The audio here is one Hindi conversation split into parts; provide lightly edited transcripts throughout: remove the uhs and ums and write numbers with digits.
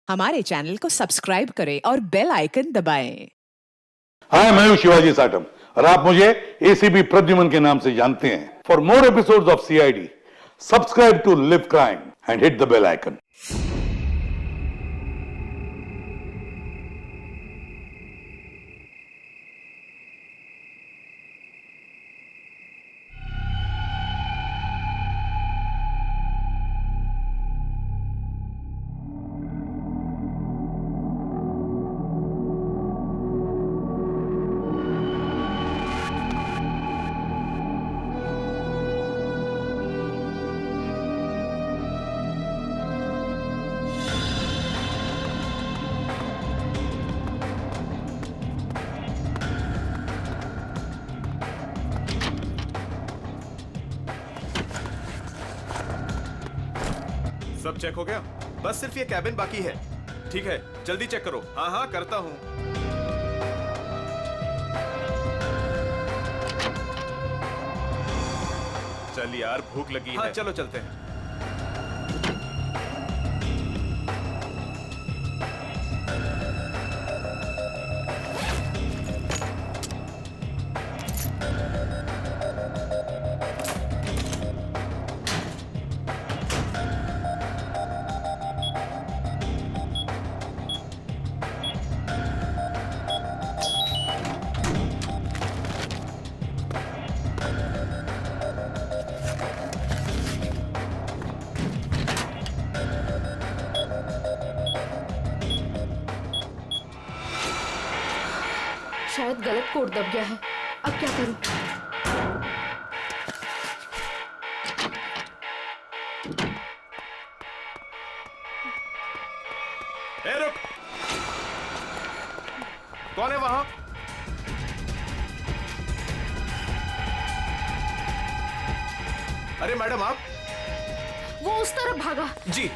हमारे चैनल को सब्सक्राइब करें और बेल आइकन दबाएं। हाय, मैं हूं शिवाजी साटम और आप मुझे एसीपी प्रद्युमन के नाम से जानते हैं। For more episodes of CID, subscribe to live crime and hit the bell icon. सब चेक हो गया? बस सिर्फ ये कैबिन बाकी है। ठीक है, जल्दी चेक करो। हाँ हाँ, करता हूँ। चल यार, भूख लगी है। चलो चलते हैं। शायद गलत कोड दब गया है। अब क्या करूं? ए, रुक! कौन है वहां? अरे मैडम, आप? वो उस तरफ भागा। जी।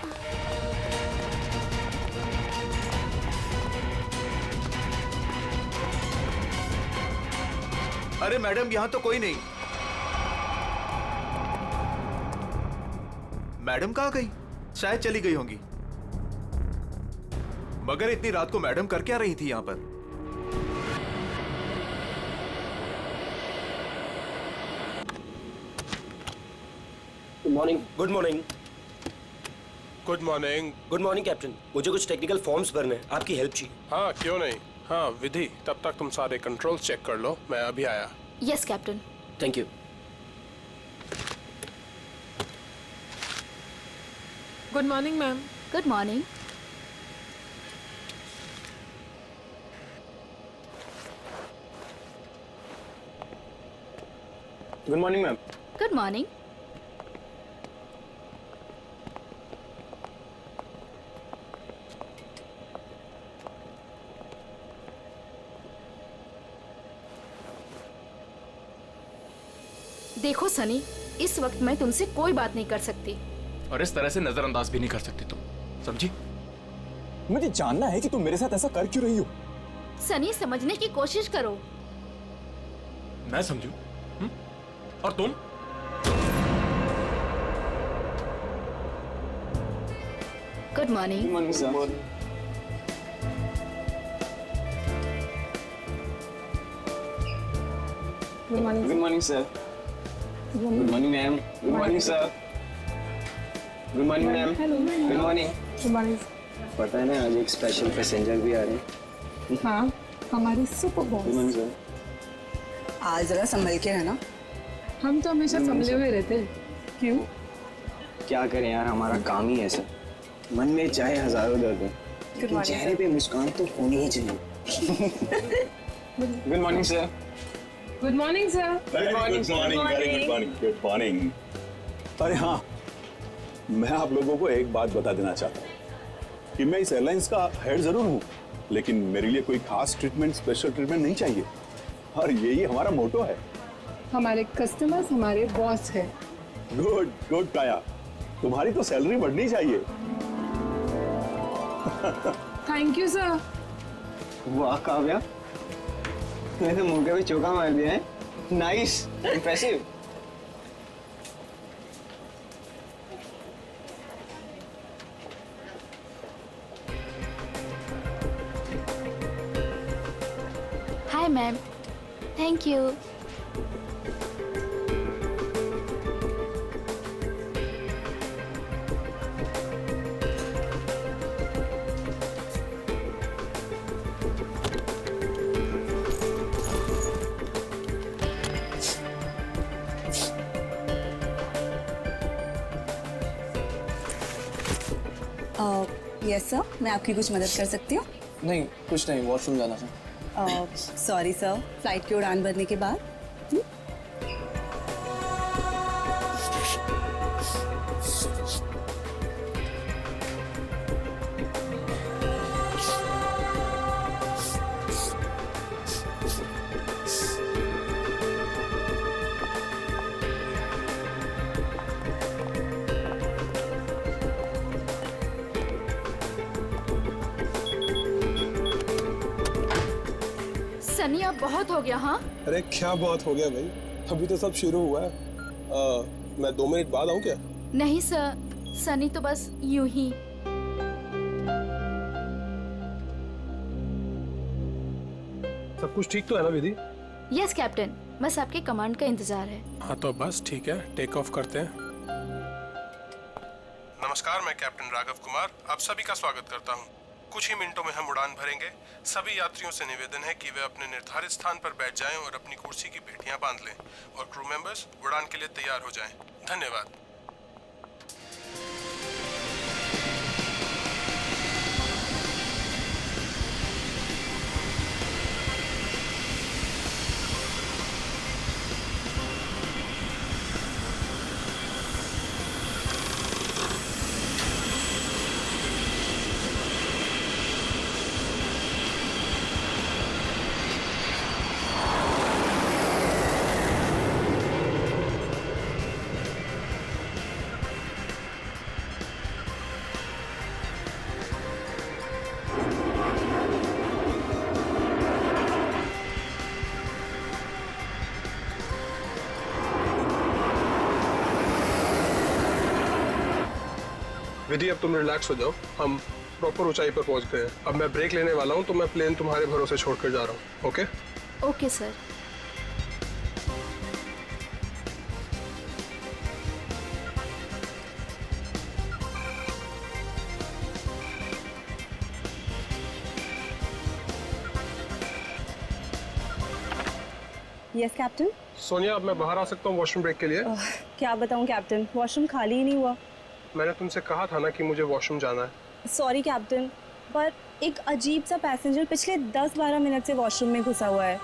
अरे मैडम, यहां तो कोई नहीं। मैडम कहां गई? शायद चली गई होंगी। मगर इतनी रात को मैडम कर क्या रही थी यहां पर? Good morning. Good morning. Good morning. Good morning captain. मुझे कुछ टेक्निकल फॉर्म्स भरने हैं, आपकी हेल्प चाहिए। हाँ, क्यों नहीं। हाँ विधि, तब तक तुम सारे कंट्रोल्स चेक कर लो, मैं अभी आया। Yes captain. Thank you. Good morning ma'am. Good morning. Good morning ma'am. Good morning. देखो सनी, इस वक्त मैं तुमसे कोई बात नहीं कर सकती। और इस तरह से नजरअंदाज भी नहीं कर सकती तुम, समझी? मुझे जानना है कि तुम मेरे साथ ऐसा कर क्यों रही हो। सनी, समझने की कोशिश करो। मैं समझू? और तुम? Good morning. Good morning sir. Good morning sir. Good morning ma'am. Good morning sir. Good morning ma'am. Good morning. Good morning. पता है ना, आज एक स्पेशल पैसेंजर भी आ रहे हैं। हाँ, हमारी super good boss. Morning sir. आज जरा संभल के रहना। हम तो हमेशा संभले हुए रहते हैं। क्यों? क्या करें यार, हमारा काम ही ऐसा। मन में चाहे हजारों दर्द हो, लेकिन चेहरे पे मुस्कान तो होनी ही चाहिए। Good morning sir. Good morning sir. Good morning. Good morning. अरे हाँ, मैं आप लोगों को एक बात बता देना चाहता हूँ कि मैं इस एयरलाइंस का हेड जरूर हूँ, लेकिन मेरे लिए कोई खास ट्रीटमेंट, स्पेशल ट्रीटमेंट नहीं चाहिए। और यही हमारा मोटो है। हमारे कस्टमर्स हमारे बॉस है। गुड गुड काया, तुम्हारी तो सैलरी बढ़नी चाहिए। Thank you sir. वाह काव्या, तूने तो मुंह पे चौका मार दिया है। Nice, impressive. Bye ma'am. Thank you. Yes sir, मैं आपकी कुछ मदद कर सकती हूँ? नहीं, कुछ नहीं, वॉशरूम जाना था। सॉरी सर, फ्लाइट की उड़ान भरने के बाद। सनी अब बहुत हो गया। हाँ अरे क्या बात हो गया भाई, अभी तो सब शुरू हुआ है। मैं 2 मिनट बाद आऊँ क्या? नहीं सर, सनी तो बस यूं ही। सब कुछ ठीक तो है ना विधि? यस कैप्टन, बस आपके कमांड का इंतजार है। हाँ तो बस ठीक है, टेक ऑफ करते हैं। नमस्कार, मैं कैप्टन राघव कुमार आप सभी का स्वागत करता हूँ। कुछ ही मिनटों में हम उड़ान भरेंगे। सभी यात्रियों से निवेदन है कि वे अपने निर्धारित स्थान पर बैठ जाएं और अपनी कुर्सी की पेटियां बांध लें और क्रू मेंबर्स उड़ान के लिए तैयार हो जाएं। धन्यवाद। विधि अब तुम रिलैक्स हो जाओ, हम प्रॉपर ऊंचाई पर पहुंच गए हैं। अब मैं ब्रेक लेने वाला हूं तो मैं प्लेन तुम्हारे भरोसे छोड़कर जा रहा हूं। Okay okay sir. Yes captain. Sonia, अब मैं बाहर आ सकता हूं वॉशरूम ब्रेक के लिए? क्या बताऊँ कैप्टन, वॉशरूम खाली ही नहीं हुआ। मैंने तुमसे कहा था ना कि मुझे वॉशरूम जाना है। सॉरी कैप्टन, पर एक अजीब सा पैसेंजर पिछले 10-12 मिनट से वॉशरूम में घुसा हुआ है।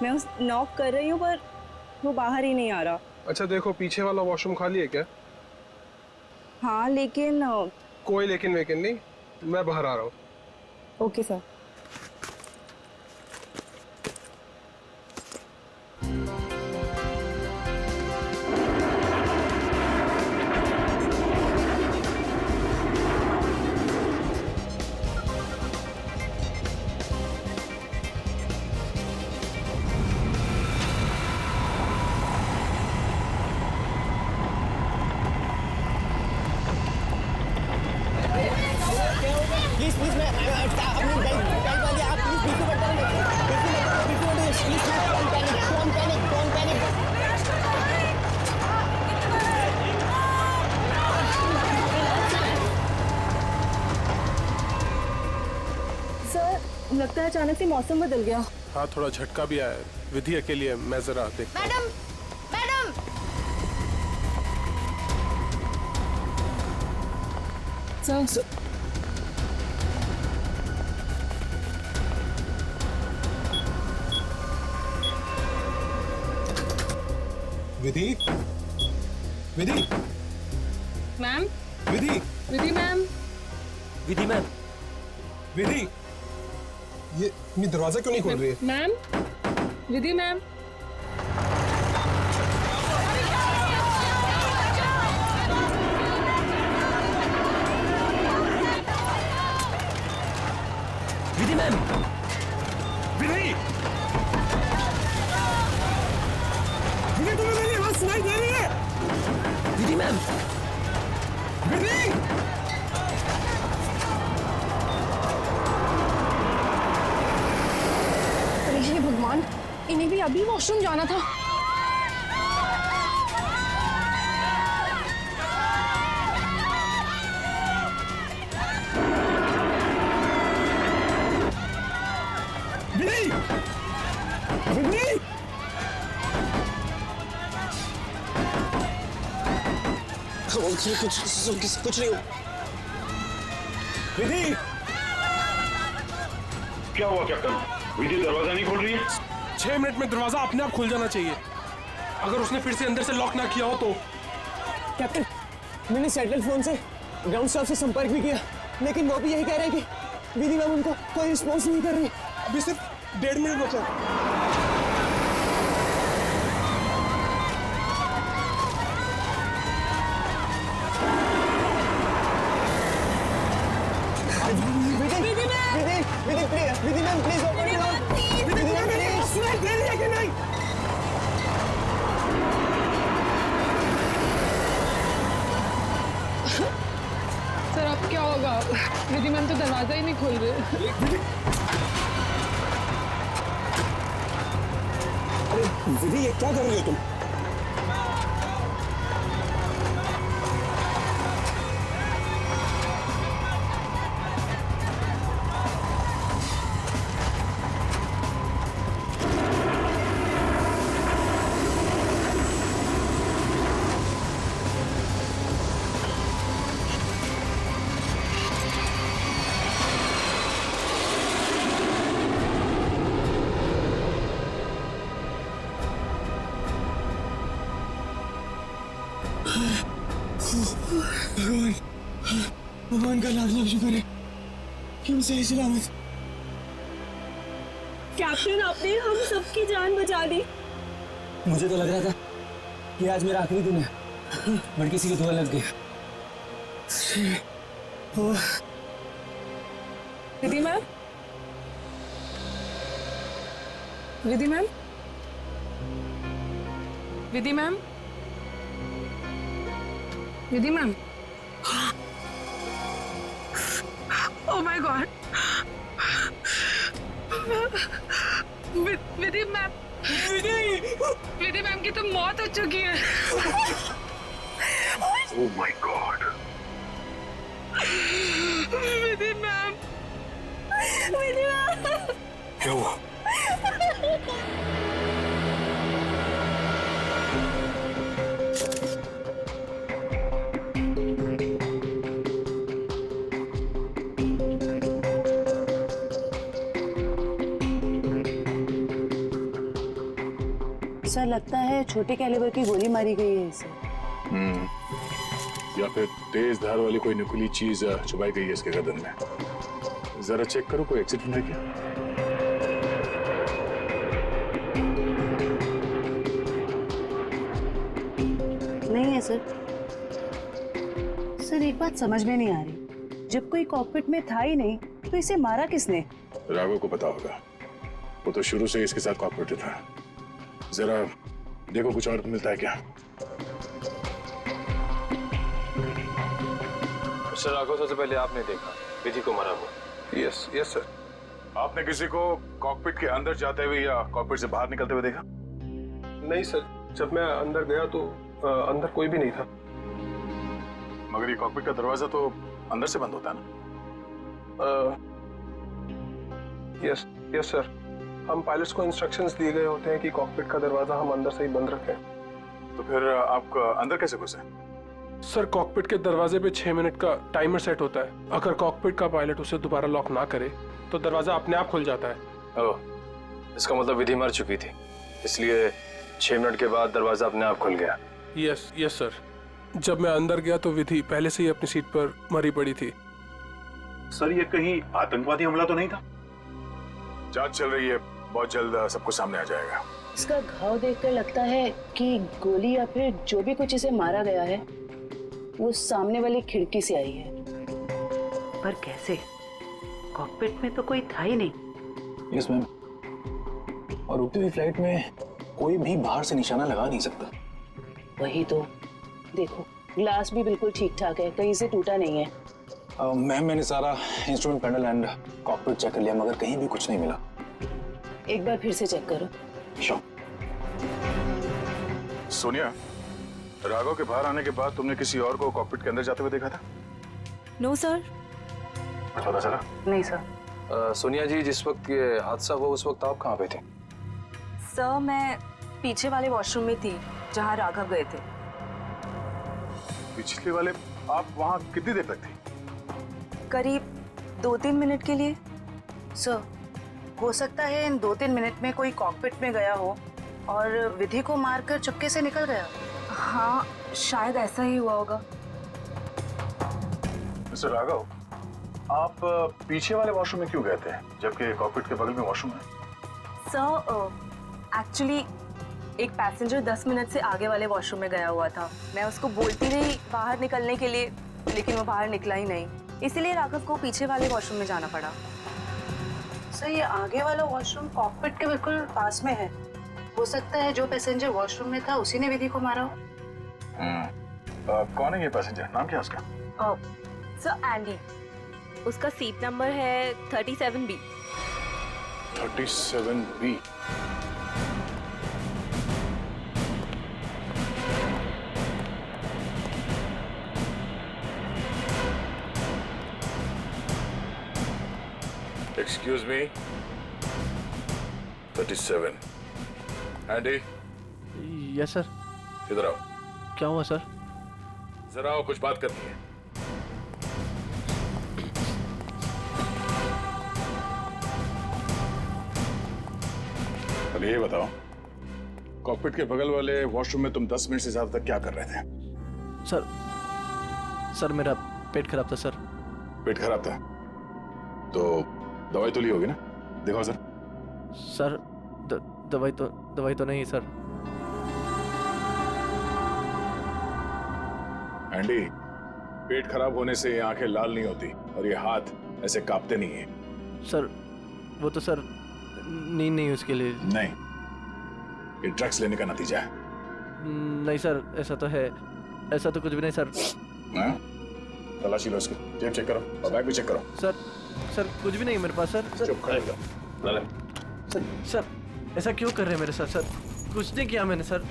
मैं उस नॉक कर रही हूँ पर वो बाहर ही नहीं आ रहा। अच्छा देखो, पीछे वाला वॉशरूम खाली है क्या? हाँ लेकिन कोई लेकिन वेकिन नहीं, मैं बाहर आ रहा हूँ। Okay sir. प्लीज प्लीज मैं अपनी बेल्ट बांधिए आप, प्लीज बिल्कुल मत प्लीज डोंट पैनिक। सर लगता है अचानक से मौसम बदल गया। हाँ थोड़ा झटका भी आया है। विधि अकेली है, मैं जरा देखता हूं। मैडम मैडम सर विधि विधि मैम, विधि विधि मैम। विधि मैम, विधि, ये अपनी दरवाजा क्यों नहीं खोल रही है? Ma'am, Vidhi ma'am. Vidhi ma'am, विधि विधि, तुम्हें मेरी आवाज सुनाई दे रही है? विधि मैम, विधि हे भगवान, अभी वॉशरूम जाना था। कुछ नहीं हो। विधि, क्या हुआ कैप्टन? विधि दरवाजा नहीं खोल रही है? 6 मिनट में दरवाजा अपने आप खुल जाना चाहिए। अगर उसने फिर से अंदर से लॉक ना किया हो तो। कैप्टन, मैंने सैटेलाइट फोन से ग्राउंड स्टाफ से संपर्क भी किया, लेकिन वो भी यही कह रहे हैं कि विधि मैम उनको कोई रिस्पॉन्स नहीं कर रही। अभी सिर्फ 1.5 मिनट बचा। Vidhi ma'am please open it up. Vidhi ma'am please ले लिया कि नहीं? सर अब क्या होगा? विधि मैम तो दरवाजा ही नहीं खोल रहे। अरे विधि, ये क्या कर रही हो तुम? भगवान का लाख लाख शुक्र है कि हम सही सलामत। कैप्टन, आपने हम सबकी जान बचा दी। मुझे तो लग रहा था कि आज मेरा आखिरी दिन है, बट किसी की दुआ लग गई। Vidhi ma'am, Vidhi ma'am, Vidhi ma'am, Vidhi ma'am. Oh my God! Vidhi ma'am, Vidhi ma'am की तो मौत हो चुकी है। Oh my God! Vidhi ma'am, Vidhi ma'am, क्या हुआ? सर लगता है छोटे कैलिबर की गोली मारी गई है इसे। या फिर तेज धार वाली कोई नुकीली चीज छुपाई गई है इसके गर्दन में। जरा चेक करो, कोई एक्सीडेंट है क्या? नहीं है सर। सर एक बात समझ में नहीं आ रही, जब कोई कॉकपिट में था ही नहीं तो इसे मारा किसने? राघव को पता होगा, वो तो शुरू से इसके साथ कॉपरेटिव था। जरा देखो कुछ और मिलता है क्या? मिस्टर राघव, सबसे पहले आपने देखा विधि को मरा हुआ। Yes yes sir. आपने किसी को कॉकपिट के अंदर जाते हुए या कॉकपिट से बाहर निकलते हुए देखा? नहीं सर, जब मैं अंदर गया तो अंदर कोई भी नहीं था। मगर ये कॉकपिट का दरवाजा तो अंदर से बंद होता है ना? यस यस सर, हम पायलट्स को इंस्ट्रक्शंस दिए गए होते हैं कि कॉकपिट का दरवाजा हम अंदर से ही बंद रखें। तो फिर आप अंदर कैसे घुसे? सर कॉकपिट के दरवाजे पे 6 मिनट का टाइमर सेट होता है। अगर कॉकपिट का पायलट उसे दोबारा लॉक ना करे तो दरवाजा अपने आप खुल जाता है। ओह, इसका मतलब विधि मर चुकी थी, इसलिए 6 मिनट के बाद दरवाजा अपने आप खुल गया। Yes yes sir. जब मैं अंदर गया तो विधि पहले से ही अपनी सीट पर मरी पड़ी थी। सर ये कहीं आतंकवादी हमला तो नहीं था? जांच चल रही है, बहुत जल्द सब कुछ सामने आ जाएगा। इसका घाव देखकर लगता है कि गोली या फिर जो भी कुछ इसे मारा गया है वो सामने वाली खिड़की से आई है। पर कैसे? कॉकपिट में तो कोई था ही नहीं। यस मैम, और उड़ती हुई फ्लाइट में कोई भी बाहर से निशाना लगा नहीं सकता। वही तो, देखो ग्लास भी बिल्कुल ठीक ठाक है, कहीं से टूटा नहीं है। मैम मैंने सारा instrument panel and cockpit check कर लिया, मगर कहीं भी कुछ नहीं मिला। एक बार फिर से चेक करो। श्योर। सोनिया, राघव के बाहर आने के बाद तुमने किसी और को कॉकपिट के अंदर जाते हुए देखा था? No sir. कुछ पता चला? नहीं सर। सोनिया जी, जिस वक्त ये हादसा हुआ उस वक्त आप कहाँ पे थे? सर मैं पीछे वाले वॉशरूम में थी जहाँ राघव गए थे। पिछले वाले? आप वहाँ कितनी देर तक थी? करीब 2-3 मिनट के लिए। सर हो सकता है इन 2-3 मिनट में कोई कॉकपिट में गया हो और विधि को मारकर चुपके से निकल गया। हाँ शायद ऐसा ही हुआ होगा। मिस्टर राघव, आप पीछे वाले वॉशरूम में क्यों गए थे जबकि कॉकपिट के बगल में वॉशरूम है? सर एक्चुअली एक पैसेंजर 10 मिनट से आगे वाले वॉशरूम में गया हुआ था। मैं उसको बोलती रही बाहर निकलने के लिए, लेकिन वो बाहर निकला ही नहीं, इसीलिए राघव को पीछे वाले वॉशरूम में जाना पड़ा। सर ये आगे वाला वॉशरूम कॉकपिट के बिल्कुल पास में है। हो सकता है जो पैसेंजर वॉशरूम में था उसी ने विधि को मारा हो। कौन है ये पैसेंजर? नाम क्या है उसका? Sir Andy. उसका सीट नंबर है 37B। 37B। Excuse me. 37. Andy. Yes sir. इधर आओ। क्या हुआ सर? जरा आओ, कुछ बात करनी है। अब ये बताओ, कॉकपिट के बगल वाले वॉशरूम में तुम 10 मिनट से ज्यादा तक क्या कर रहे थे? सर मेरा पेट खराब था सर। पेट खराब था तो दवाई तो ली होगी ना? दिखाओ सर। सर दवाई तो नहीं सर। एंडी, पेट खराब होने से ये आंखें लाल नहीं होती और ये हाथ ऐसे कांपते नहीं है। सर वो तो सर नींद नहीं उसके लिए। नहीं, ये ड्रग्स लेने का नतीजा है। नहीं सर, ऐसा तो है। ऐसा तो कुछ भी नहीं सर। हाँ? तलाशी लो इसकी, जेब चेक करो और बैग भी चेक करो। सर कुछ भी नहीं है मेरे पास सर। चुप खड़े रहो। सर ऐसा क्यों कर रहे हैं मेरे साथ सर? कुछ नहीं किया मैंने सर।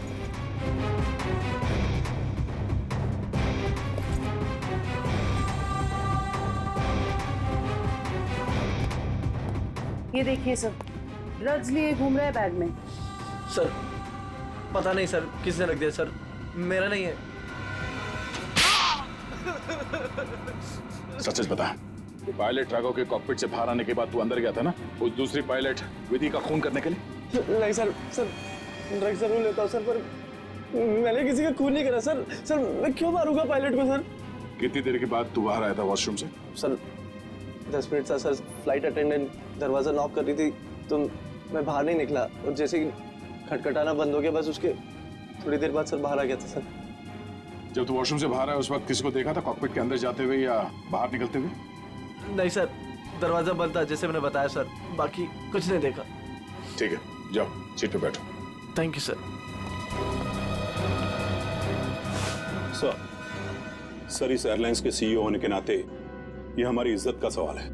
ये देखिए सर, ड्रग्स लिए घूम रहा है बैग में। सर पता नहीं सर किसने रख दिया सर, मेरा नहीं है। सच बता, ये पायलट राघव के कॉकपिट से बाहर आने के बाद तू अंदर गया था ना उस दूसरी पायलट विधि का खून करने के लिए? नहीं सर, ड्रग्स जरूर लेता हूँ सर, पर मैंने किसी का खून नहीं करा सर। सर मैं क्यों मारूंगा पायलट को सर? कितनी देर के बाद तू बाहर आया था वॉशरूम से? सर 10 मिनट था सर। फ्लाइट अटेंडेंट दरवाजा नॉक कर रही थी तो मैं बाहर नहीं निकला और जैसे ही खटखटाना बंद हो गया बस उसके थोड़ी देर बाद सर बाहर आ गया था सर। जब तू वॉशरूम से बाहर आया उस वक्त किसी को देखा था कॉकपिट के अंदर जाते हुए या बाहर निकलते हुए? नहीं सर, दरवाजा बंद था जैसे मैंने बताया सर, बाकी कुछ नहीं देखा। ठीक है, जाओ सीट पे बैठो। Thank you sir. सर इस एयरलाइंस के सीईओ होने के नाते ये हमारी इज्जत का सवाल है।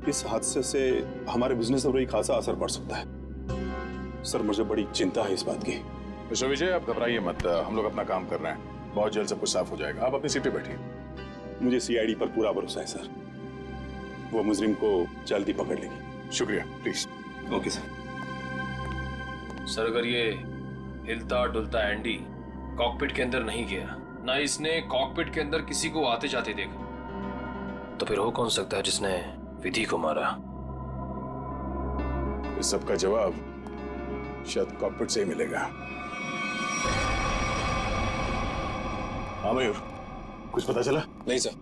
इस हादसे से हमारे बिजनेस पर भी खासा असर पड़ सकता है। सर मुझे बड़ी चिंता है इस बात की। मिस्टर विजय, आप घबराइए मत, हम लोग अपना काम कर रहे हैं, बहुत जल्द सब कुछ साफ हो जाएगा। आप अपनी सीट पे बैठिए। मुझे सीआईडी पर पूरा भरोसा है सर, वो मुजरिम को जल्दी पकड़ लेगी। शुक्रिया, प्लीज। Okay sir. सर अगर ये हिलता डुलता एंडी कॉकपिट के अंदर नहीं गया, ना इसने कॉकपिट के अंदर किसी को आते जाते देखा, तो फिर हो कौन सकता है जिसने विधि को मारा? इस सब का जवाब शायद कॉकपिट से ही मिलेगा। हाँ मयूर, कुछ पता चला? नहीं सर,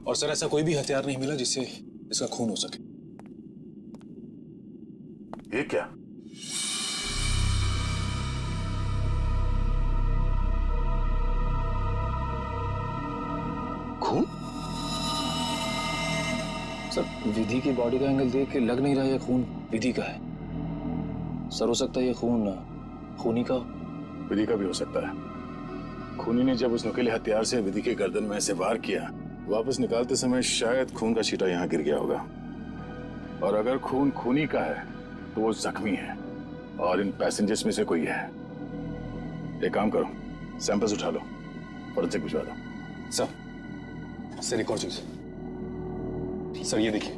और सर ऐसा कोई भी हथियार नहीं मिला जिससे इसका खून हो सके। ये क्या? खून? सर विधि की बॉडी का एंगल देख के लग नहीं रहा ये खून विधि का है। सर हो सकता है ये खून खूनी का। विधि का भी हो सकता है। खूनी ने जब उस नुकीले हथियार से विधि के गर्दन में ऐसे वार किया, वापस निकालते समय शायद खून का छींटा यहाँ गिर गया होगा। और अगर खून खूनी का है तो वो जख्मी है और इन पैसेंजर्स में से कोई है। एक काम करो, सैंपल्स उठा लो, फॉरेंसिक भिजवा दो। सर एक और चीज सर, ये देखिए।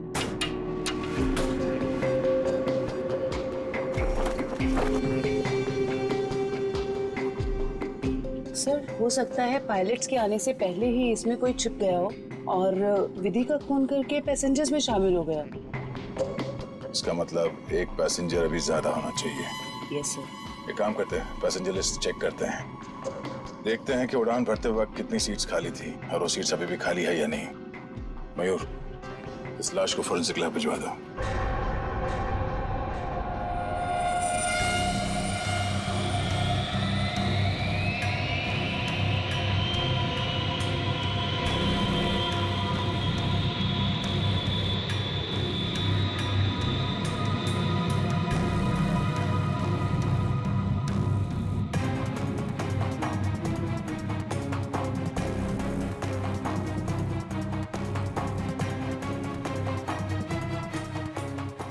सर हो सकता है पायलट्स के आने से पहले ही इसमें कोई छिप गया हो और विधि का खून करके पैसेंजर्स में शामिल हो गया। इसका मतलब एक पैसेंजर अभी ज्यादा होना चाहिए। Yes sir. एक काम करते हैं, पैसेंजर लिस्ट चेक करते हैं, देखते हैं कि उड़ान भरते वक्त कितनी सीट्स खाली थी और वो सीट्स अभी भी खाली है या नहीं। मयूर, इस लाश को फोरेंसिक लैब भिजवा दो।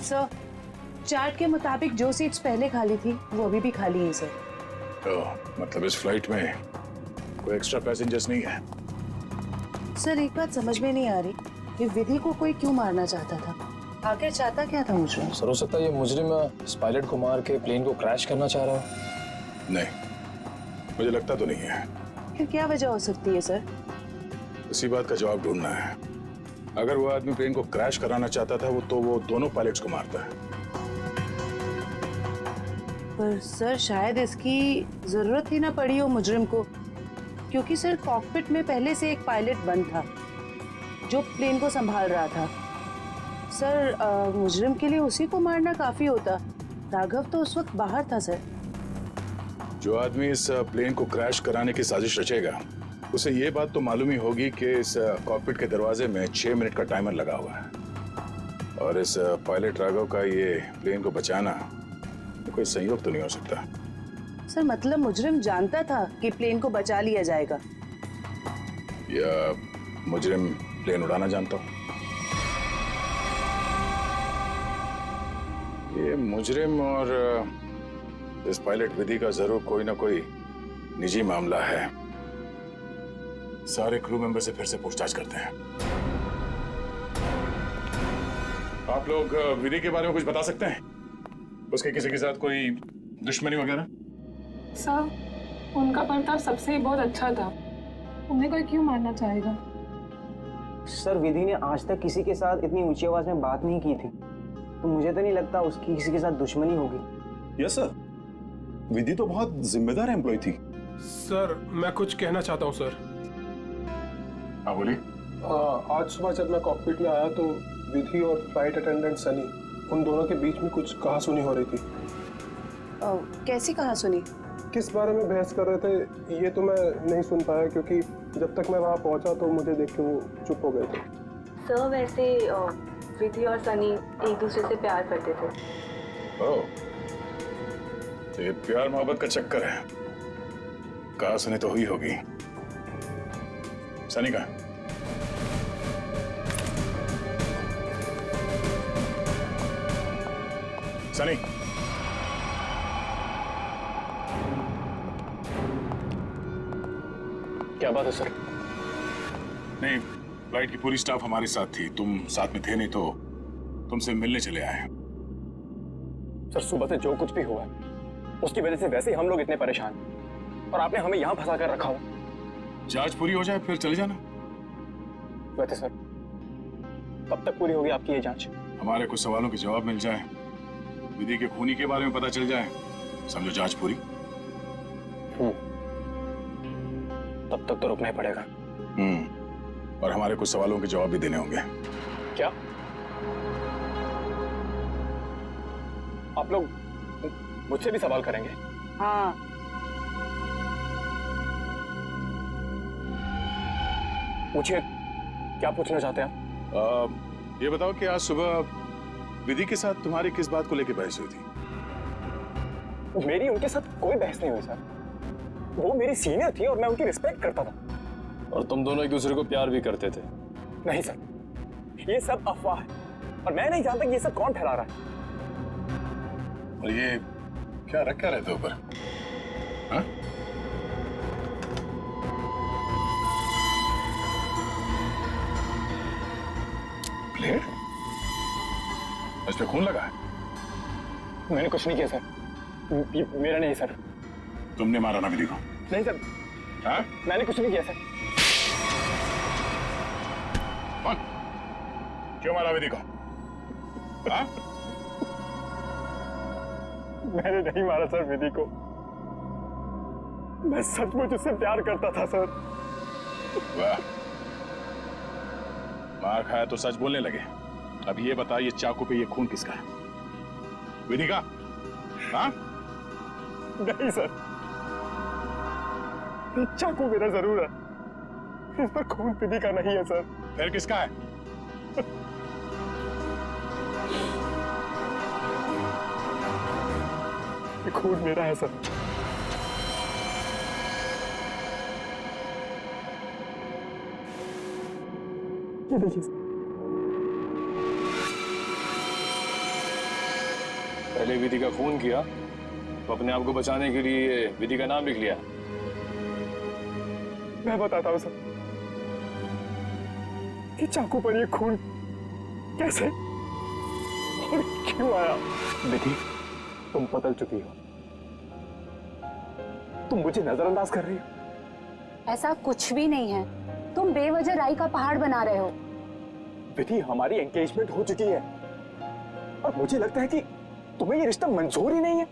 सर चार्ट के मुताबिक जो सीट्स पहले खाली थी वो अभी भी खाली हैं सर। मतलब इस फ्लाइट में कोई एक्स्ट्रा पैसेंजर्स नहीं है? सर एक बात समझ में नहीं आ रही कि विधि को कोई क्यों मारना चाहता था, आखिर चाहता क्या था मुझे? सर हो सकता है ये मुजरिम इस पायलट को मार के प्लेन को क्रैश करना चाह रहा है। नहीं, मुझे लगता तो नहीं है। फिर क्या वजह हो सकती है सर? इसी बात का जवाब ढूंढना है। अगर वो आदमी प्लेन को क्रैश कराना चाहता था तो वो दोनों पायलट्स को मारता है। पर सर शायद इसकी जरूरत ही ना पड़ी हो मुजरिम को, क्योंकि सर कॉकपिट में पहले से एक पायलट बंद था जो प्लेन को संभाल रहा था। सर मुजरिम के लिए उसी को मारना काफी होता। राघव तो उस वक्त बाहर था सर। जो आदमी इस प्लेन को क्रैश कराने की साजिश रचेगा उसे ये बात तो मालूम ही होगी कि इस कॉकपिट के दरवाजे में 6 मिनट का टाइमर लगा हुआ है और इस पायलट राघव का ये प्लेन को बचाना कोई संयोग तो नहीं हो सकता। सर मतलब मुजरिम जानता था कि प्लेन को बचा लिया जाएगा, या मुजरिम प्लेन उड़ाना जानता हो? ये मुजरिम और इस पायलट विधि का जरूर कोई ना कोई निजी मामला है। सारे क्रू मेंबर से फिर से पूछताछ करते हैं। आप लोग विधि के बारे में कुछ बता सकते हैं? उसके किसी के साथ कोई दुश्मनी वगैरह? सर उनका बर्ताव सबसे बहुत अच्छा था, उन्हें कोई क्यों मारना चाहेगा? सर विधि ने आज तक किसी के साथ इतनी ऊंची आवाज में बात नहीं की थी, तो मुझे तो नहीं लगता उसकी किसी के साथ दुश्मनी होगी। यस सर, विधि तो बहुत जिम्मेदार एम्प्लॉय थी। सर मैं कुछ कहना चाहता हूँ सर। हाँ बोलिए। आज सुबह जब मैं कॉकपिट में आया तो विधि और फ्लाइट अटेंडेंट सनी, उन दोनों के बीच में कुछ कहासुनी हो रही थी। कैसी कहासुनी? किस बारे में बहस कर रहे थे ये तो मैं नहीं सुन पाया, क्योंकि जब तक मैं वहाँ पहुँचा तो मुझे देख के वो चुप हो गए थे। सर वैसे विधि और सनी एक दूसरे से प्यार करते थे। ओह, तो ये प्यार मोहब्बत का चक्कर है। कहासुनी तो हुई होगी। सनी कहाँ? सनी, क्या बात है सर? नहीं, फ्लाइट की पूरी स्टाफ हमारे साथ थी, तुम साथ में थे नहीं तो तुमसे मिलने चले आए। सर सुबह से जो कुछ भी हुआ उसकी वजह से वैसे ही हम लोग इतने परेशान, और आपने हमें यहाँ फंसा कर रखा हो। जांच पूरी हो जाए फिर चले जाना। वैसे सर कब तक पूरी होगी आपकी ये जांच? हमारे कुछ सवालों के जवाब मिल जाए, विधि के खूनी के बारे में पता चल जाए, समझो जांच पूरी। तब तक तो रुकना ही पड़ेगा। और हमारे कुछ सवालों के जवाब भी देने होंगे। क्या आप लोग मुझसे भी सवाल करेंगे? हाँ। पूछिए, क्या पूछना चाहते हैं आप? ये बताओ कि आज सुबह विधि के साथ तुम्हारी किस बात को लेकर बहस हुई थी? मेरी उनके साथ कोई बहस नहीं हुई सर। वो मेरी सीनियर थी और मैं उनकी रिस्पेक्ट करता था। और तुम दोनों एक दूसरे को प्यार भी करते थे? नहीं सर, ये सब अफवाह है और मैं नहीं जानता कि ये सब कौन फैला रहा है। और ये क्या रखा रहते ऊपर? हाँ? ब्लेड? इस पे खून लगा है? मैंने कुछ नहीं किया सर, ये मेरा नहीं सर। तुमने मारा ना विधि को? नहीं सर। हाँ? मैंने कुछ नहीं किया सर। कौन? क्यों मारा विधि को? हाँ? मैंने नहीं मारा सर विधि को, मैं सचमुच उससे प्यार करता था सर। वाह, मार खाया तो सच बोलने लगे। अब ये बता, ये चाकू पे ये खून किसका है? विधि का? हाँ? नहीं सर, ये चाकू मेरा जरूर है, इस पर खून विधि का नहीं है सर। फिर किसका है? ये खून मेरा है सर। ये देखिए सर। पहले विधि का खून किया तो अपने आप को बचाने के लिए विधि का नाम लिख लिया। मैं बताता हूँ सर, कि चाकू पर ये खून कैसे और क्यों आया। विधि, तुम बदल चुकी हो, तुम मुझे नजरअंदाज कर रही हो। ऐसा कुछ भी नहीं है, तुम बेवजह राई का पहाड़ बना रहे हो। विधि, हमारी एंगेजमेंट हो चुकी है और मुझे लगता है कि तुम्हें ये रिश्ता मंजूर ही नहीं है।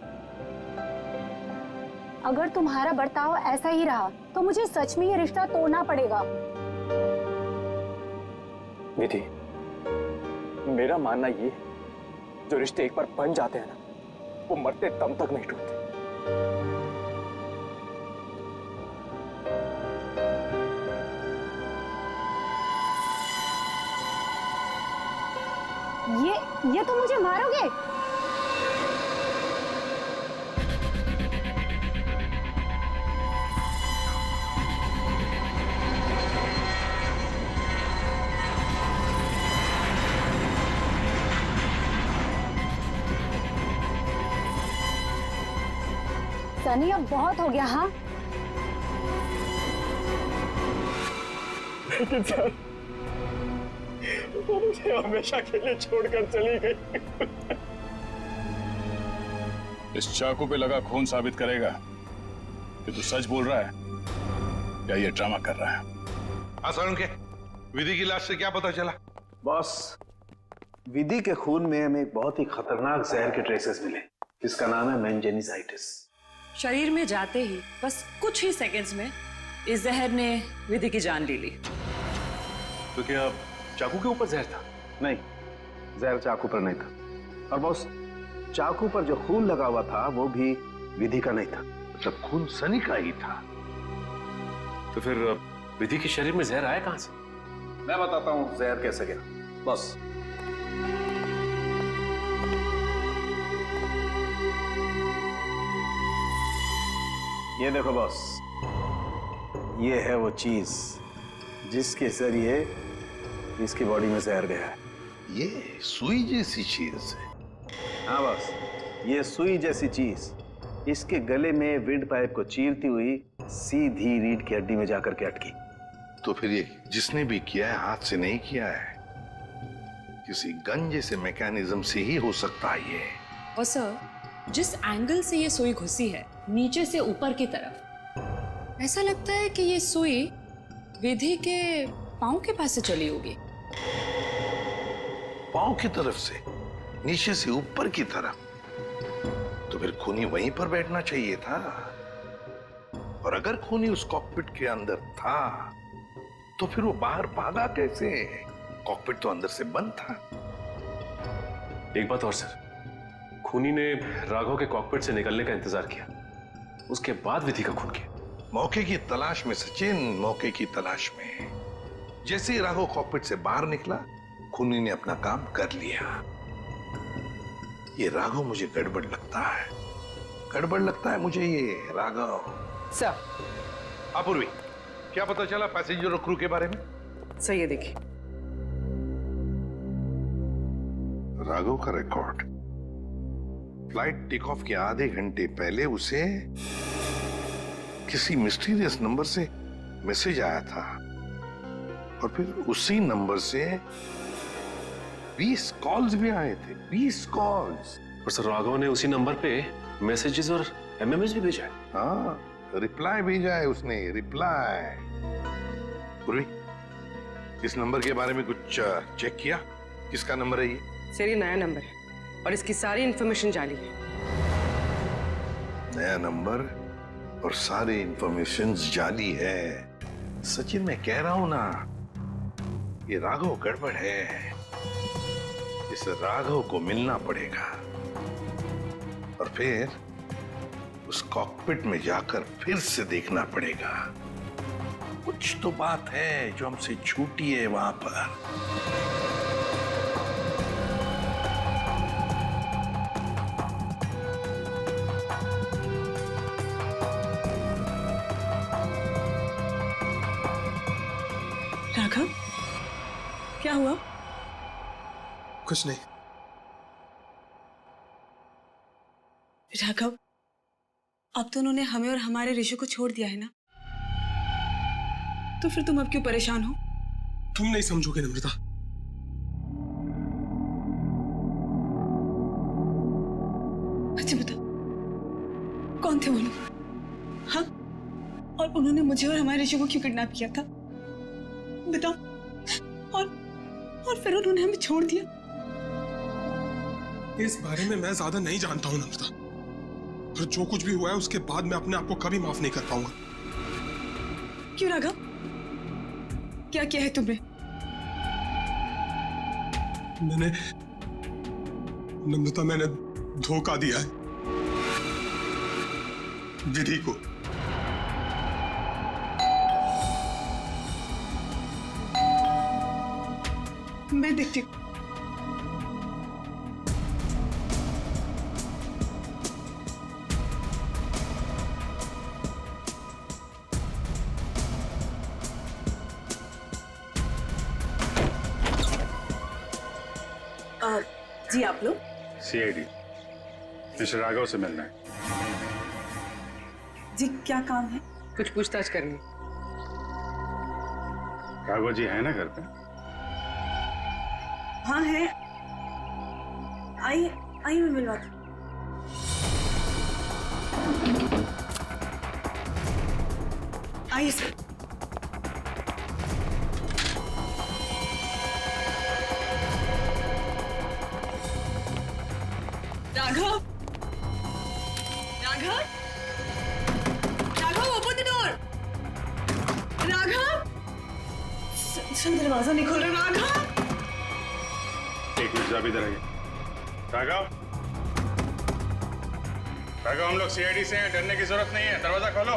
अगर तुम्हारा बर्ताव ऐसा ही रहा तो मुझे सच में ये रिश्ता तोड़ना पड़ेगा। विधि, मेरा मानना ये है, जो रिश्ते एक बार बन जाते हैं ना, वो मरते दम तक नहीं टूटते। ये तो मुझे मारोगे? सनी, अब बहुत हो गया। हाँ, लेकिन सर, वो मुझे हमेशा के लिए छोड़कर चली गई। इस चाकू पे लगा खून साबित करेगा कि तू सच बोल रहा है या ये ड्रामा कर रहा है। हाँ सर, उनके विधि की लाश से क्या पता चला? बॉस, विधि के खून में हमें एक बहुत ही खतरनाक जहर के ट्रेसेस मिले, जिसका नाम है मेंजेनिसाइटिस। शरीर में जाते ही बस कुछ ही सेकंड्स में इस जहर ने विधि की जान ले ली। तो क्या चाकू के ऊपर जहर था? नहीं, जहर चाकू पर नहीं था। और बॉस, चाकू पर जो खून लगा हुआ था वो भी विधि का नहीं था। जब खून सनी का ही था। तो फिर विधि के शरीर में जहर आया कहां से? मैं बताता हूं जहर कैसे गया। बॉस, ये देखो बॉस, ये है वो चीज जिसके जरिए इसकी बॉडी में जहर गया है। ये सुई जैसी चीज है। हाँ बॉस, ये सुई जैसी चीज इसके गले में विंड पाइप को चीरती हुई सीधी रीढ़ की हड्डी में जाकर के अटकी। तो फिर ये जिसने भी किया है हाथ से नहीं किया है, किसी गन जैसे मैकेनिज्म से ही हो सकता है ये। और सर, जिस एंगल से ये सुई घुसी है, नीचे से ऊपर की तरफ, ऐसा लगता है कि ये सुई विधि के पांव के पास से चली होगी। पांव की तरफ से, नीचे से ऊपर की तरफ? तो फिर खूनी वहीं पर बैठना चाहिए था। और अगर खूनी उस कॉकपिट के अंदर था, तो फिर वो बाहर भागा कैसे? कॉकपिट तो अंदर से बंद था। एक बात और सर, खूनी ने राघव के कॉकपिट से निकलने का इंतजार किया, उसके बाद विधि का खून किया। मौके की तलाश में सचिन, मौके की तलाश में। जैसे ही राघव कॉकपिट से बाहर निकला, खूनी ने अपना काम कर लिया। ये राघव मुझे गड़बड़ लगता है, गड़बड़ लगता है मुझे ये राघव। सर, अपूर्वी, क्या पता चला पैसेंजर और क्रू के बारे में? सर ये देखिए, राघव का रिकॉर्ड। फ्लाइट टेक ऑफ के आधे घंटे पहले उसे किसी मिस्टीरियस नंबर से मैसेज आया था और फिर उसी नंबर से 20 कॉल्स भी आए थे, 20 कॉल्स। और सर राघव ने उसी नंबर पे मैसेजेस और एमएमएस भी भेजा है। हाँ, रिप्लाई भेजा है उसने, रिप्लाई। पूर्वी, इस नंबर के बारे में कुछ चेक किया? किसका नंबर है ये? सर ये नया नंबर है और इसकी सारी इंफॉर्मेशन जाली है। नया नंबर और सारी इंफॉर्मेशन जाली है। सचिन, मैं कह रहा हूं ना, ये राघव गड़बड़ है। इस राघव को मिलना पड़ेगा और फिर उस कॉकपिट में जाकर फिर से देखना पड़ेगा। कुछ तो बात है जो हमसे छूटी है वहां पर। राघव, क्या हुआ? कुछ नहीं। राघव, अब तो उन्होंने हमें और हमारे ऋषि को छोड़ दिया है ना, तो फिर तुम अब क्यों परेशान हो? तुम नहीं समझोगे नम्रता। अच्छा बता, कौन थे वो लोग? हाँ, और उन्होंने मुझे और हमारे ऋषि को क्यों किडनैप किया था? बताओ। और फिर उन्होंने हमें छोड़ दिया। इस बारे में मैं ज्यादा नहीं जानता हूं नम्रता, और जो कुछ भी हुआ है उसके बाद मैं अपने आप को कभी माफ नहीं कर पाऊंगा। क्यों राघव, क्या किया है तुमने? मैंने नम्रता, मैंने धोखा दिया है विधि को। मैं देखती हूँ। जी आप लोग? सीआईडी मिस्टर राघव से मिलना है। जी क्या काम है? कुछ पूछताछ करनी। राघव जी है ना घर पे? हाँ है। आइए मैं मिलवाती हूँ। आइए sir. Raghav, Raghav, Raghav, open the door. Raghav, दरवाजा नहीं खोल रहा। राघव, एक मिनट, आप इधर आइए। राघव, राघव, हम लोग सीआईडी से हैं, डरने की जरूरत नहीं है, दरवाजा खोलो।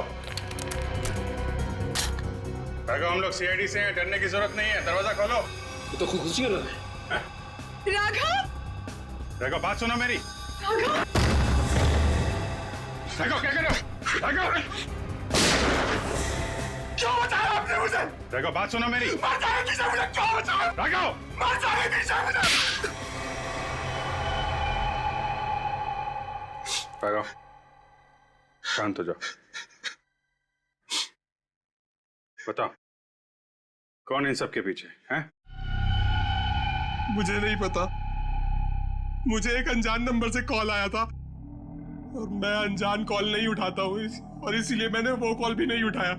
राघव, हम लोग सीआईडी से हैं, डरने की जरूरत नहीं है, दरवाजा खोलो। ये तो खुशी हो रहा है। राघव, राघव, बात सुनो मेरी। राघव, राघव, क्या कर रहे हो? राघव, क्यों बताया आपने मुझे? राघव, बात सुनो मेरी। मर जाने दीजिए मुझे, क्यों बचाया? राघव, मर जाने दीजिए मुझे। राघव, शांत हो जाओ। बताओ, कौन इन सब के पीछे है? मुझे नहीं पता। मुझे एक अनजान नंबर से कॉल आया था और मैं अनजान कॉल नहीं उठाता हूँ, और इसीलिए मैंने वो कॉल भी नहीं उठाया।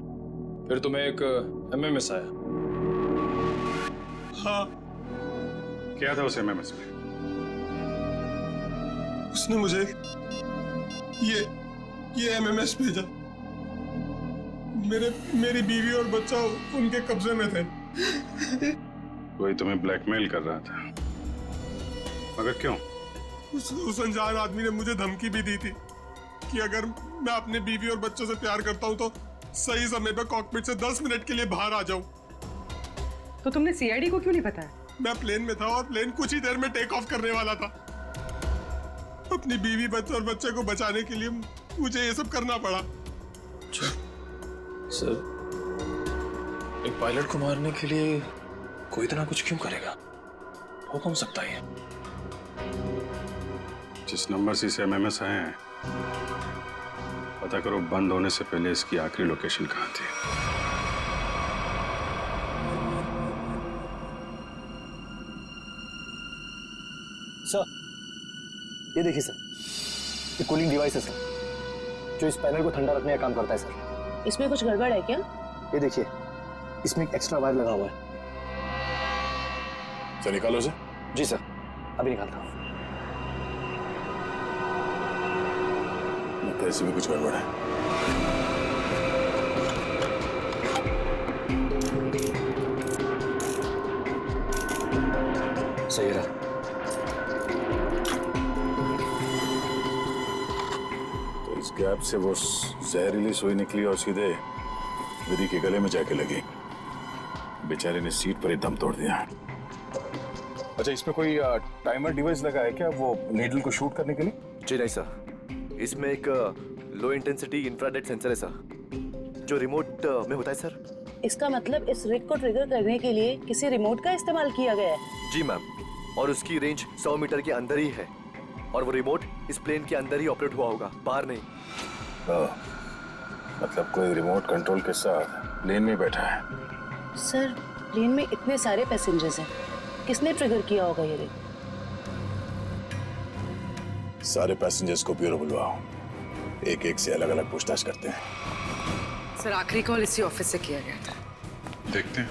फिर तुम्हें एक एमएमएस आया? हाँ। क्या था उस एमएमएस में? उसने मुझे ये एमएमएस भेजा। मेरी बीवी और बच्चा उनके कब्जे में थे। कोई तुम्हें ब्लैकमेल कर रहा था, मगर क्यों? उस अनजान आदमी ने मुझे धमकी भी दी थी कि अगर मैं अपने बीवी और बच्चों से प्यार करता हूं तो सही समय पर कॉकपिट से 10 मिनट के लिए बाहर आ जाऊं। तो तुमने सीआईडी को क्यों नहीं बताया? मैं प्लेन में था और प्लेन कुछ ही देर में टेक ऑफ करने वाला था। अपनी बीवी, बच्चे और बच्चे को बचाने के लिए मुझे ये सब करना पड़ा। सर, एक पायलट को मारने के लिए कोई इतना कुछ क्यों करेगा? हो कौन सकता है? जिस नंबर से इसे एमएमएस आए हैं, पता करो बंद होने से पहले इसकी आखिरी लोकेशन कहाँ थी। सर, ये देखिए सर, ये कूलिंग डिवाइस है सर, जो इस पैनल को ठंडा रखने का काम करता है सर। इसमें कुछ गड़बड़ है क्या? ये देखिए, इसमें एक एक्स्ट्रा वायर लगा हुआ है। सर निकालो से। जी सर, अभी निकालता हूँ। लगता है इसमें कुछ गड़बड़ है। सही रहा। तो इस गैप से वो जहरीली सुई निकली और सीधे विधि के गले में जाके लगी। बेचारे ने सीट पर ही दम तोड़ दिया। अच्छा, इसमें कोई टाइमर डिवाइस लगा है क्या वो नीडल को शूट करने के लिए? जी नहीं सर, इसमें एक लो इंटेंसिटी इंफ्रारेड सेंसर है सर, जो रिमोट में होता है सर। इसका मतलब इस रिग को ट्रिगर करने के लिए किसी रिमोट का इस्तेमाल किया गया है? जी मैम, और उसकी रेंज 100 मीटर के अंदर ही है, और वो रिमोट इस प्लेन के अंदर ही ऑपरेट हुआ होगा, बाहर नहीं। मतलब कोई रिमोट कंट्रोल के साथ प्लेन में बैठा है। सर, प्लेन में इतने सारे पैसेंजर्स हैं, किसने ट्रिगर किया होगा ये रिग? सारे पैसेंजर्स को ब्यूरो बुलवाओ, एक एक से अलग अलग पूछताछ करते हैं। सर, आखिरी कॉल इसी ऑफिस से किया गया था। देखते हैं।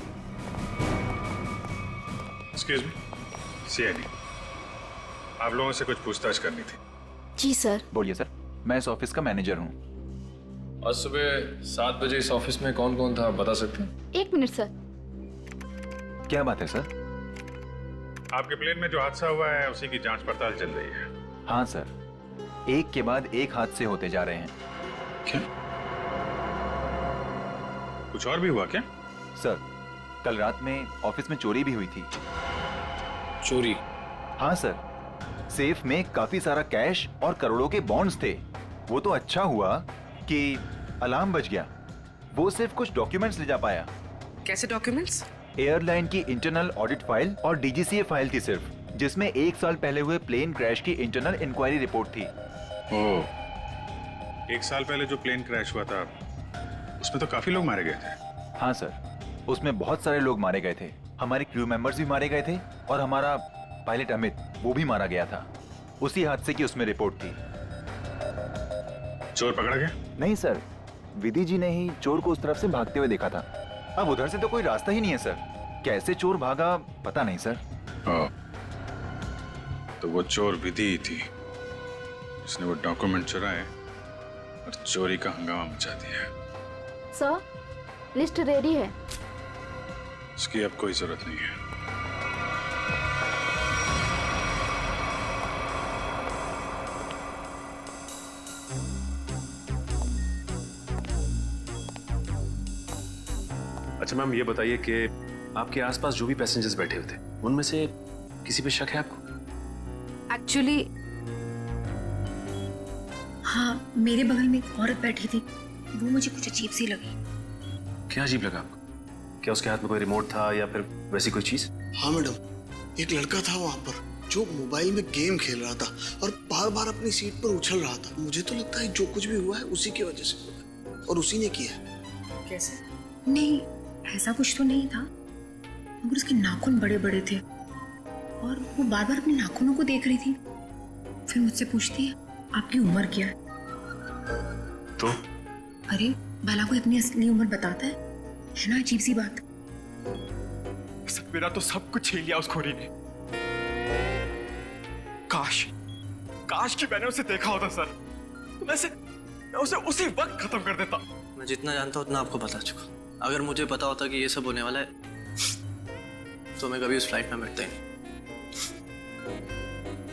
एक्सक्यूज मी, सीआईडी, आप लोगों से कुछ पूछताछ करनी थी। जी सर। बोलिए सर, मैं इस ऑफिस का मैनेजर हूँ। आज सुबह 7 बजे इस ऑफिस में कौन कौन था, बता सकते हैं? 1 मिनट सर। क्या बात है सर? आपके प्लेन में जो हादसा हुआ है उसी की जांच पड़ताल चल रही है। हाँ सर, एक के बाद एक हादसे होते जा रहे हैं। क्या? कुछ और भी हुआ क्या? सर, कल रात में ऑफिस में चोरी भी हुई थी। चोरी? हाँ सर, सेफ में काफी सारा कैश और करोड़ों के बॉन्ड्स थे। वो तो अच्छा हुआ कि अलार्म बज गया। वो सिर्फ कुछ डॉक्यूमेंट्स ले जा पाया। कैसे डॉक्यूमेंट्स? एयरलाइन की इंटरनल ऑडिट फाइल और डीजीसीए फाइल थी सिर्फ, जिसमें 1 साल पहले हुए प्लेन क्रैश की इंटरनल इंक्वायरी रिपोर्ट थी। ओह, 1 साल पहले जो प्लेन क्रैश हुआ था उसमें तो काफी लोग मारे गए थे। हाँ सर, उसमें बहुत सारे लोग मारे गए थे। हमारे क्रू मेंबर्स भी मारे गए थे, और हमारा पायलट अमित, वो भी मारा गया था। उसी हादसे की उसमें रिपोर्ट थी। चोर पकड़ा गया? नहीं सर, विधि जी ने ही चोर को उस तरफ से भागते हुए देखा था। अब उधर से तो कोई रास्ता ही नहीं है सर। कैसे चोर भागा पता नहीं सर। तो वो चोर विधि ही थी, उसने वो डॉक्यूमेंट चुराए और चोरी का हंगामा मचा दिया। सर, लिस्ट रेडी है। उसकी अब कोई जरूरत नहीं है। अच्छा मैम, ये बताइए कि आपके आसपास जो भी पैसेंजर्स बैठे हुए थे, उनमें से किसी पे शक है आपको? एक्चुअली हाँ, मेरे बगल में एक औरत बैठी थी, वो मुझे कुछ अजीब सी लगी। क्या अजीब लगा आपको? क्या उसके हाथ में कोई रिमोट था या फिर वैसी कोई चीज? हाँ मैडम, एक लड़का था वहाँ पर जो मोबाइल में गेम खेल रहा था और बार बार अपनी सीट पर उछल रहा था। मुझे तो लगता है जो कुछ भी हुआ है उसी की वजह से हुआ है, और उसी ने किया है। कैसे? नहीं, ऐसा कुछ तो नहीं था, मगर उसके नाखून बड़े बड़े थे और वो बार बार अपने नाखूनों को देख रही थी। फिर मुझसे पूछती है, आपकी उम्र क्या है? तो? अरे भला कोई अपनी असली उम्र बताता है ना? अजीब सी बात। मेरा तो सब कुछ छीन लिया उस खोरी ने। काश कि मैंने उसे देखा होता सर, तो मैं उसे उसी वक्त खत्म कर देता। मैं जितना जानता हूँ उतना आपको बता चुका। अगर मुझे पता होता कि ये सब होने वाला है तो मैं कभी उस फ्लाइट में बैठता ही नहीं।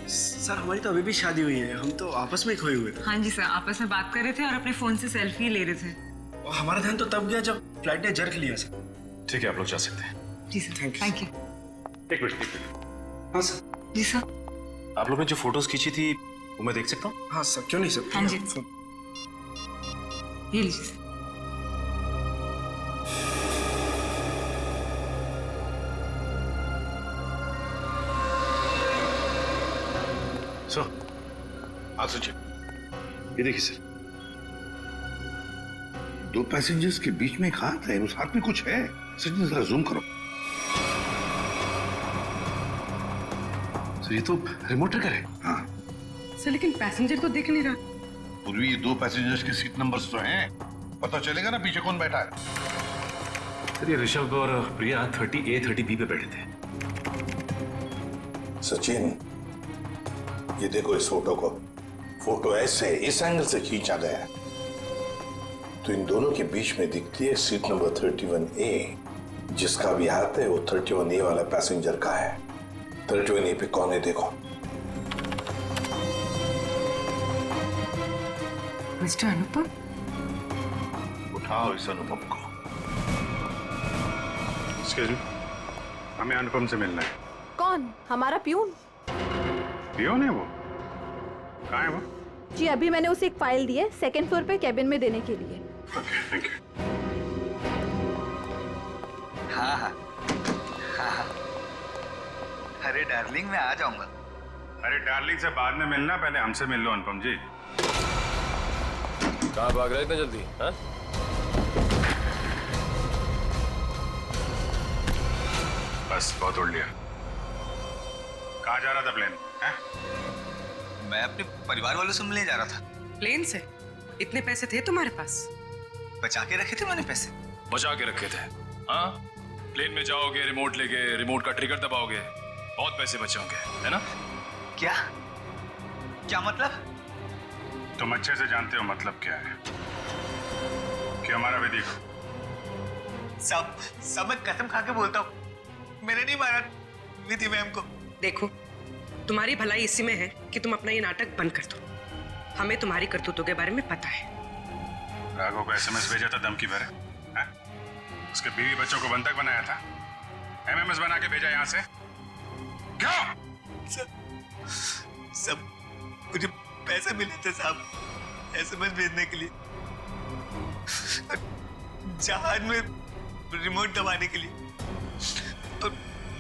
सर, हमारी तो अभी भी शादी हुई है, हम तो आपस में खोए हुए थे। हाँ जी सर, आपस में बात कर रहे थे और अपने फोन से सेल्फी ले रहे थे। और हमारा ध्यान तो तब गया जब फ्लाइट ने जर्क लिया सर। ठीक है, आप लोग जा सकते हैं। जी सर, थैंक यू। एक मिनट। हाँ सर। जी सर। आप लोग ने जो फोटोज खींची थी वो मैं देख सकता हूँ? हाँ सर, क्यों नहीं सर। हाँ जी, ये लीजिए सर। सर, आप सोचिए। ये देखिए सर, 2 पैसेंजर्स के बीच में एक हाथ है, उस हाथ में कुछ है। सचिन, जरा जूम करो। सर ये तो रिमोट ट्रिगर है। हाँ सर लेकिन पैसेंजर तो दिख नहीं रहा। पूर्वी, ये 2 पैसेंजर्स के सीट नंबर्स तो हैं, पता चलेगा ना पीछे कौन बैठा है। सर ये ऋषभ और प्रिया 30A 30B पे बैठे थे। सचिन, ये देखो इस फोटो को। फोटो ऐसे इस एंगल से खींचा गया है तो इन दोनों के बीच में दिखती है सीट नंबर 31A। जिसका भी हाथ है वो 31A वाला पैसेंजर का है। 31A पे कौन है देखो। मिस्टर अनुपम, उठाओ इस अनुपम को। एक्सक्यूज मी, हमें अनुपम से मिलना है। कौन? हमारा प्यून? पियोन है वो? कहाँ है वो? जी अभी मैंने उसे एक फाइल दी है 2nd फ्लोर पे कैबिन में देने के लिए। Okay, thank you. हाँ हाँ हाँ हाँ। अरे डार्लिंग मैं आ जाऊंगा। अरे डार्लिंग से बाद में मिलना, पहले हमसे मिल लो अनुपम जी। कहाँ भाग रहे इतना जल्दी? हाँ? बस बहुत उड़ लिया। कहाँ जा रहा था प्लेन? हैं? मैं अपने परिवार वालों से मिलने जा रहा था। प्लेन से? इतने पैसे थे तुम्हारे पास? बचा के रखे थे मैंने पैसे। बचा के रखे थे? हाँ? प्लेन में जाओगे, रिमोट लेके, रिमोट का ट्रिगर दबाओगे, बहुत पैसे बचेंगे, है ना? क्या? क्या मतलब? तुम अच्छे से जानते हो मतलब क्या है। कि हमारा विधि को सब मैं कसम खा के बोलता हूँ, मैंने नहीं मारा विधि मैम को। देखो, तुम्हारी भलाई इसी में है कि तुम अपना ये नाटक बंद कर दो। हमें तुम्हारी करतूतों के बारे में पता है। राघव को SMS भेजा था धमकी भरे, हैं? उसके बीवी बच्चों को बंधक बनाया था, MMS बना के भेजा यहाँ से। क्यों? सब मुझे पैसे मिले थे साहब SMS भेजने के लिए, जहाज में रिमोट दबाने के लिए। और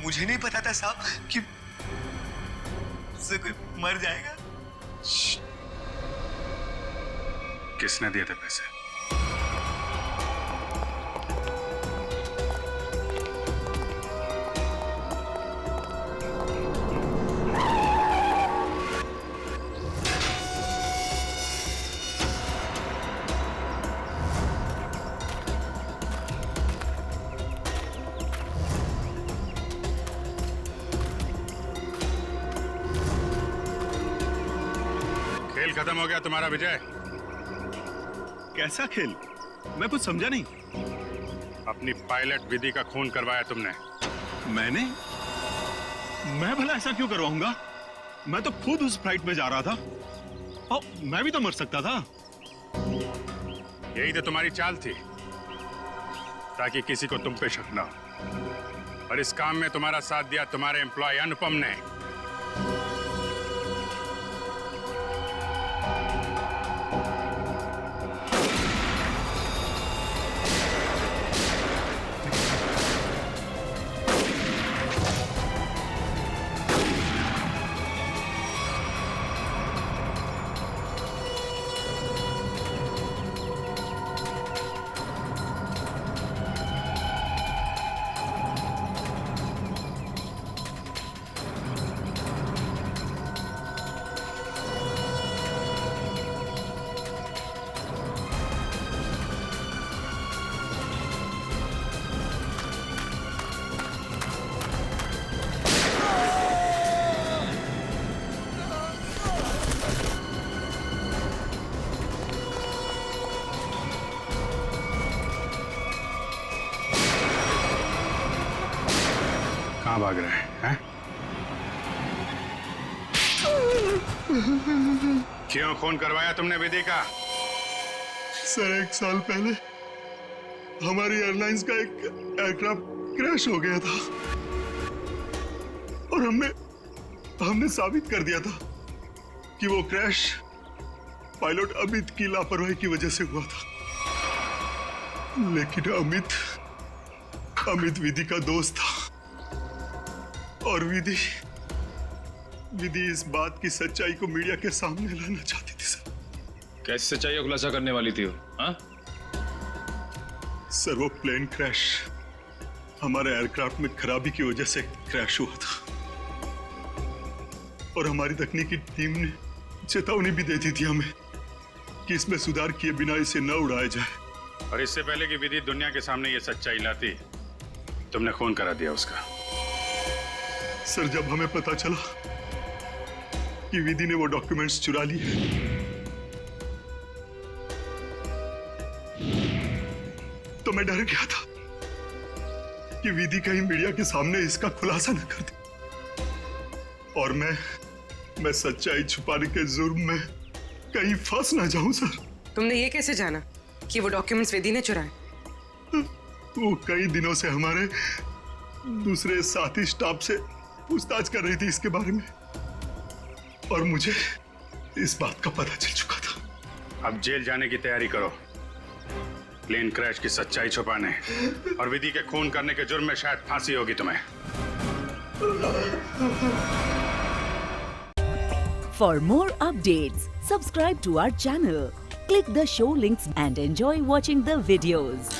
मुझे नहीं पता था साहब कि उससे कोई मर जाएगा। किसने दिए थे पैसे? खेल खत्म हो गया तुम्हारा विजय। कैसा खेल? मैं कुछ समझा नहीं। अपनी पायलट विधि का खून करवाया तुमने। मैंने? मैं भला ऐसा क्यों करवाऊंगा? मैं तो खुद उस फ्लाइट में जा रहा था और मैं भी तो मर सकता था। यही तो तुम्हारी चाल थी, ताकि किसी को तुम पे शक ना हो। और इस काम में तुम्हारा साथ दिया तुम्हारे एम्प्लॉय अनुपम ने। कहाँ भाग रहे हैं? क्यों खून करवाया तुमने विधि का? सर 1 साल पहले हमारी एयरलाइंस का एक एयरक्राफ्ट क्रैश हो गया था और हमने साबित कर दिया था कि वो क्रैश पायलट अमित की लापरवाही की वजह से हुआ था। लेकिन अमित विधि का दोस्त था और विधि इस बात की सच्चाई को मीडिया के सामने लाना चाहती थी सर। कैसी सच्चाई का खुलासा करने वाली थी वो? हाँ? सर वो प्लेन क्रैश हमारे एयरक्राफ्ट में खराबी की वजह से क्रैश हुआ था और हमारी तकनीकी टीम ने चेतावनी भी दे दी थी हमें कि इसमें सुधार किए बिना इसे न उड़ाया जाए। और इससे पहले कि विधि दुनिया के सामने ये सच्चाई लाती, तुमने खून करा दिया उसका। सर, जब हमें पता चला कि विधि ने वो डॉक्यूमेंट्स चुरा लिए, तो मैं डर गया था कि विधि कहीं मीडिया के सामने इसका खुलासा न कर दे और मैं सच्चाई छुपाने के जुर्म में कहीं फंस ना जाऊं। सर, तुमने ये कैसे जाना कि वो डॉक्यूमेंट्स विधि ने चुराए? वो कई दिनों से हमारे दूसरे साथी स्टाफ से पूछताछ कर रही थी इसके बारे में और मुझे इस बात का पता चल चुका था। अब जेल जाने की तैयारी करो, प्लेन क्रैश की सच्चाई छुपाने और विधि के खून करने के जुर्म में शायद फांसी होगी तुम्हें। For more updates, subscribe to our channel, click the show links and enjoy watching the videos.